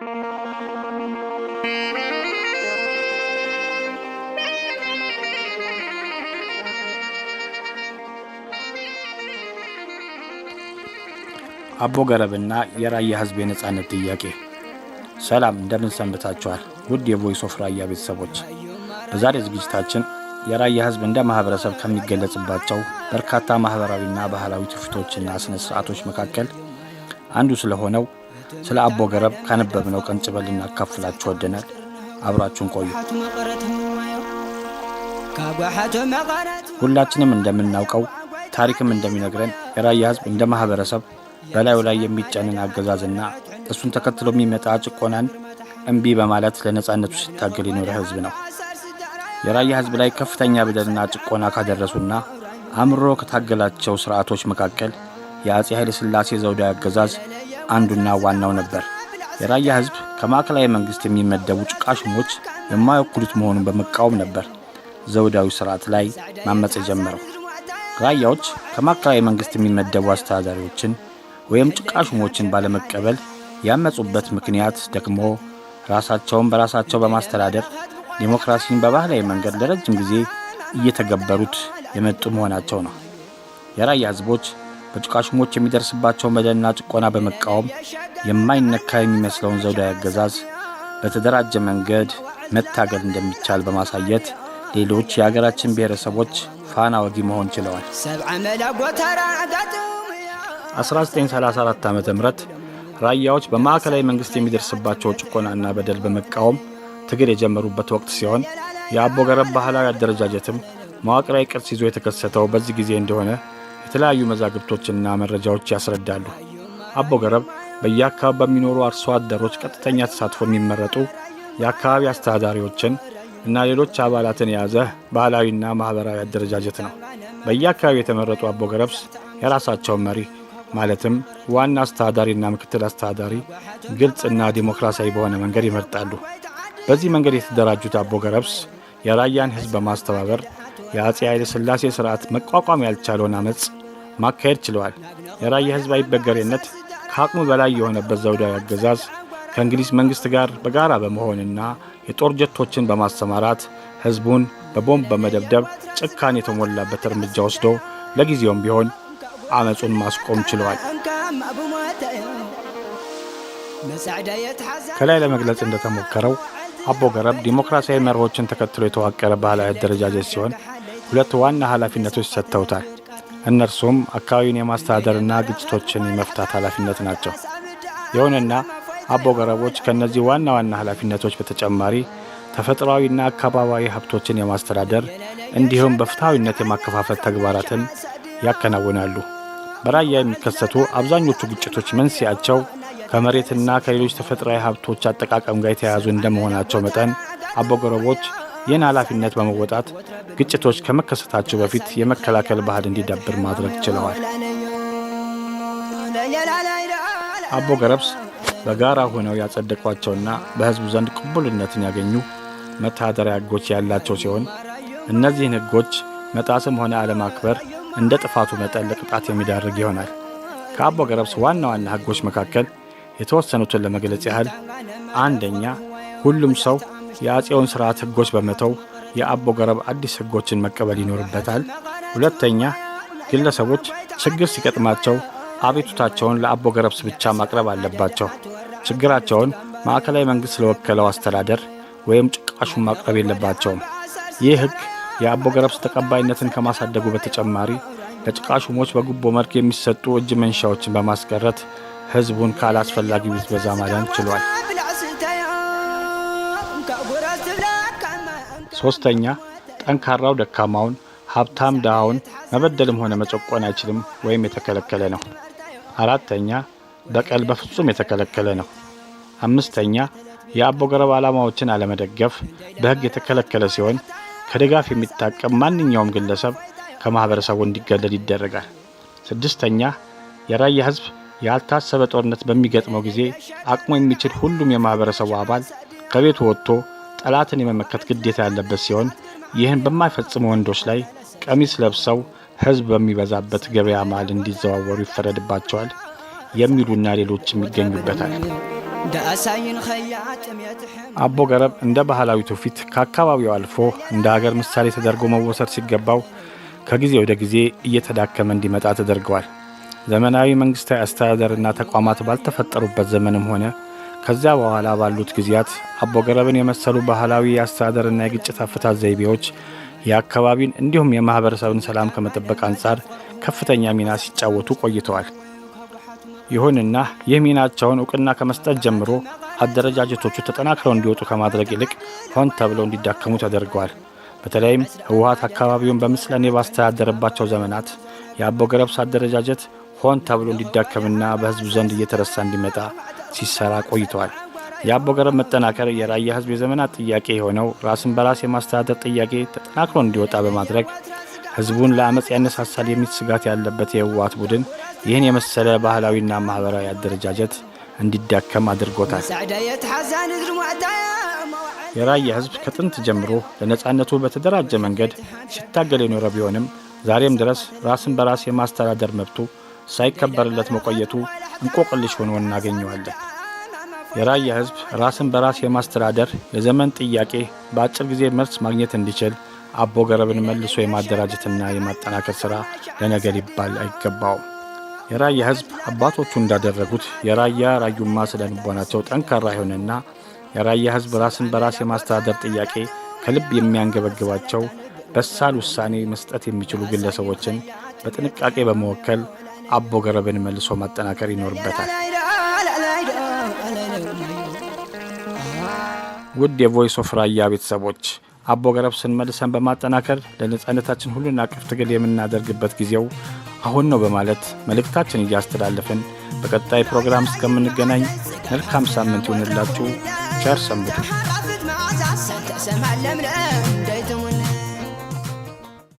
አቦ ገረብና የራያ ህዝብ የነጻነት ጥያቄ። ሰላም እንደምን ሰንብታችኋል? ውድ የቮይስ ኦፍ ራያ ቤተሰቦች፣ በዛሬ ዝግጅታችን የራያ ህዝብ እንደ ማህበረሰብ ከሚገለጽባቸው በርካታ ማህበራዊና ባህላዊ ትውፊቶችና ስነ ስርዓቶች መካከል አንዱ ስለሆነው ስለ አቦ ገረብ ካነበብነው ቀንጭበን ልናካፍላችሁ ወደናል። አብራችሁን ቆዩ። ሁላችንም እንደምናውቀው ታሪክም እንደሚነግረን የራያ ህዝብ እንደ ማህበረሰብ በላዩ ላይ የሚጫንን አገዛዝና እሱን ተከትሎ የሚመጣ ጭቆናን እምቢ በማለት ለነጻነቱ ሲታገል የኖረ ህዝብ ነው። የራያ ህዝብ ላይ ከፍተኛ በደልና ጭቆና ካደረሱና አምሮ ከታገላቸው ስርዓቶች መካከል የአፄ ኃይለ ሥላሴ ዘውዳዊ አገዛዝ አንዱና ዋናው ነበር። የራያ ህዝብ ከማዕከላዊ መንግስት የሚመደቡ ጭቃሽሞች የማይወክሉት መሆኑን በመቃወም ነበር ዘውዳዊ ስርዓት ላይ ማመጽ የጀመረው። ራያዎች ከማዕከላዊ መንግስት የሚመደቡ አስተዳዳሪዎችን ወይም ጭቃሽሞችን ባለመቀበል ያመጹበት ምክንያት ደግሞ ራሳቸውን በራሳቸው በማስተዳደር ዲሞክራሲን በባህላዊ መንገድ ለረጅም ጊዜ እየተገበሩት የመጡ መሆናቸው ነው። የራያ ህዝቦች በጭቃሽሞች የሚደርስባቸው በደልና ጭቆና በመቃወም የማይነካ የሚመስለውን ዘውዳዊ አገዛዝ በተደራጀ መንገድ መታገል እንደሚቻል በማሳየት ሌሎች የሀገራችን ብሔረሰቦች ፋና ወጊ መሆን ችለዋል። 1934 ዓ.ም ራያዎች በማዕከላዊ መንግስት የሚደርስባቸው ጭቆናና በደል በመቃወም ትግል የጀመሩበት ወቅት ሲሆን የአቦ ገረብ ባህላዊ አደረጃጀትም መዋቅራዊ ቅርጽ ይዞ የተከሰተው በዚህ ጊዜ እንደሆነ የተለያዩ መዛግብቶችና መረጃዎች ያስረዳሉ። አቦ ገረብ በየአካባቢው በሚኖሩ አርሶ አደሮች ቀጥተኛ ተሳትፎ የሚመረጡ የአካባቢ አስተዳዳሪዎችን እና ሌሎች አባላትን የያዘ ባህላዊና ማህበራዊ አደረጃጀት ነው። በየአካባቢው የተመረጡ አቦ ገረብስ የራሳቸውን መሪ ማለትም ዋና አስተዳዳሪና ምክትል አስተዳዳሪ ግልጽና ዲሞክራሲያዊ በሆነ መንገድ ይመርጣሉ። በዚህ መንገድ የተደራጁት አቦ ገረብስ የራያን ህዝብ በማስተባበር የአፄ ኃይለ ሥላሴ ስርዓት መቋቋም ያልቻለውን አመጽ ማካሄድ ችለዋል። የራያ ህዝብ አይበገሬነት ከአቅሙ በላይ የሆነበት ዘውዳዊ አገዛዝ ከእንግሊዝ መንግስት ጋር በጋራ በመሆንና የጦር ጀቶችን በማሰማራት ህዝቡን በቦምብ በመደብደብ ጭካኔ የተሞላበት እርምጃ ወስዶ ለጊዜውም ቢሆን አመጹን ማስቆም ችለዋል። ከላይ ለመግለጽ እንደተሞከረው አቦ ገረብ ዲሞክራሲያዊ መርሆችን ተከትሎ የተዋቀረ ባህላዊ አደረጃጀት ሲሆን ሁለት ዋና ኃላፊነቶች ሰጥተውታል። እነርሱም አካባቢውን የማስተዳደርና ግጭቶችን የመፍታት ኃላፊነት ናቸው። ይሁንና አቦ ገረቦች ከነዚህ ዋና ዋና ኃላፊነቶች በተጨማሪ ተፈጥሯዊና አካባቢያዊ ሀብቶችን የማስተዳደር እንዲሁም በፍትሃዊነት የማከፋፈል ተግባራትን ያከናውናሉ። በራያ የሚከሰቱ አብዛኞቹ ግጭቶች መንስኤያቸው ከመሬትና ከሌሎች ተፈጥሯዊ ሀብቶች አጠቃቀም ጋር የተያያዙ እንደመሆናቸው መጠን አቦ ገረቦች ይህን ኃላፊነት በመወጣት ግጭቶች ከመከሰታቸው በፊት የመከላከል ባህል እንዲዳብር ማድረግ ችለዋል። አቦ ገረብስ በጋራ ሆነው ያጸደቋቸውና በህዝቡ ዘንድ ቅቡልነትን ያገኙ መተዳደሪያ ህጎች ያላቸው ሲሆን እነዚህን ህጎች መጣስም ሆነ አለማክበር እንደ ጥፋቱ መጠን ለቅጣት የሚዳርግ ይሆናል። ከአቦ ገረብስ ዋና ዋና ህጎች መካከል የተወሰኑትን ለመግለጽ ያህል፣ አንደኛ፣ ሁሉም ሰው የአፄውን ስርዓት ህጎች በመተው የአቦ ገረብ አዲስ ህጎችን መቀበል ይኖርበታል። ሁለተኛ፣ ግለሰቦች ችግር ሲገጥማቸው አቤቱታቸውን ለአቦ ገረብስ ብቻ ማቅረብ አለባቸው። ችግራቸውን ማዕከላዊ መንግስት ስለወከለው አስተዳደር ወይም ጭቃሹን ማቅረብ የለባቸውም። ይህ ህግ የአቦ ገረብስ ተቀባይነትን ከማሳደጉ በተጨማሪ ለጭቃሹሞች በጉቦ መልክ የሚሰጡ እጅ መንሻዎችን በማስቀረት ህዝቡን ካላስፈላጊ ብዝበዛ ማዳን ችሏል። ሶስተኛ፣ ጠንካራው ደካማውን፣ ሀብታም ድሃውን መበደልም ሆነ መጨቆን አይችልም ወይም የተከለከለ ነው። አራተኛ፣ በቀል በፍጹም የተከለከለ ነው። አምስተኛ፣ የአቦ ገረብ ዓላማዎችን አለመደገፍ በህግ የተከለከለ ሲሆን ከድጋፍ የሚታቀም ማንኛውም ግለሰብ ከማህበረሰቡ እንዲገለል ይደረጋል። ስድስተኛ፣ የራያ ህዝብ ያልታሰበ ጦርነት በሚገጥመው ጊዜ አቅሙ የሚችል ሁሉም የማህበረሰቡ አባል ከቤቱ ወጥቶ ጠላትን የመመከት ግዴታ ያለበት ሲሆን ይህን በማይፈጽሙ ወንዶች ላይ ቀሚስ ለብሰው ህዝብ በሚበዛበት ገበያ መሃል እንዲዘዋወሩ ይፈረድባቸዋል የሚሉና ሌሎችም ይገኙበታል። አቦ ገረብ እንደ ባህላዊ ትውፊት ከአካባቢው አልፎ እንደ ሀገር ምሳሌ ተደርጎ መወሰድ ሲገባው ከጊዜ ወደ ጊዜ እየተዳከመ እንዲመጣ ተደርገዋል። ዘመናዊ መንግስታዊ አስተዳደርና ተቋማት ባልተፈጠሩበት ዘመንም ሆነ ከዚያ በኋላ ባሉት ጊዜያት አቦ ገረብን የመሰሉ ባህላዊ የአስተዳደርና የግጭት አፈታት ዘይቤዎች የአካባቢን እንዲሁም የማህበረሰብን ሰላም ከመጠበቅ አንጻር ከፍተኛ ሚና ሲጫወቱ ቆይተዋል። ይሁንና ይህ ሚናቸውን እውቅና ከመስጠት ጀምሮ አደረጃጀቶቹ ተጠናክረው እንዲወጡ ከማድረግ ይልቅ ሆን ተብለው እንዲዳከሙ ተደርገዋል። በተለይም ህወሓት አካባቢውን በምስለኔ ባስተዳደረባቸው ዘመናት የአቦ ገረብ አደረጃጀት ሆን ተብሎ እንዲዳከምና በህዝቡ ዘንድ እየተረሳ እንዲመጣ ሲሰራ ቆይተዋል። የአቦ ገረብ መጠናከር የራያ ህዝብ የዘመናት ጥያቄ የሆነው ራስን በራስ የማስተዳደር ጥያቄ ተጠናክሮ እንዲወጣ በማድረግ ህዝቡን ለአመጽ ያነሳሳል የሚል ስጋት ያለበት የህወሓት ቡድን ይህን የመሰለ ባህላዊና ማህበራዊ አደረጃጀት እንዲዳከም አድርጎታል። የራያ ህዝብ ከጥንት ጀምሮ ለነጻነቱ በተደራጀ መንገድ ሲታገል የኖረ ቢሆንም ዛሬም ድረስ ራስን በራስ የማስተዳደር መብቱ ሳይከበርለት መቆየቱ እንቆቅልሽ ሆኖ እናገኘዋለን። የራያ ህዝብ ራስን በራስ የማስተዳደር የዘመን ጥያቄ በአጭር ጊዜ መልስ ማግኘት እንዲችል አቦ ገረብን መልሶ የማደራጀትና የማጠናከር ሥራ ለነገ ሊባል አይገባውም። የራያ ህዝብ አባቶቹ እንዳደረጉት የራያ ራዩማ ስለልቦናቸው ጠንካራ ይሆንና የራያ ህዝብ ራስን በራስ የማስተዳደር ጥያቄ ከልብ የሚያንገበግባቸው በሳል ውሳኔ መስጠት የሚችሉ ግለሰቦችን በጥንቃቄ በመወከል አቦ ገረብን መልሶ ማጠናከር ይኖርበታል። ውድ የቮይስ ኦፍ ራያ ቤተሰቦች አቦ ገረብ ስንመልሰን በማጠናከር ለነጻነታችን ሁሉን አቀፍ ትግል የምናደርግበት ጊዜው አሁን ነው በማለት መልእክታችን እያስተላለፍን በቀጣይ ፕሮግራም እስከምንገናኝ መልካም ሳምንት ይሁንላችሁ። ቸር ሰንብቱ።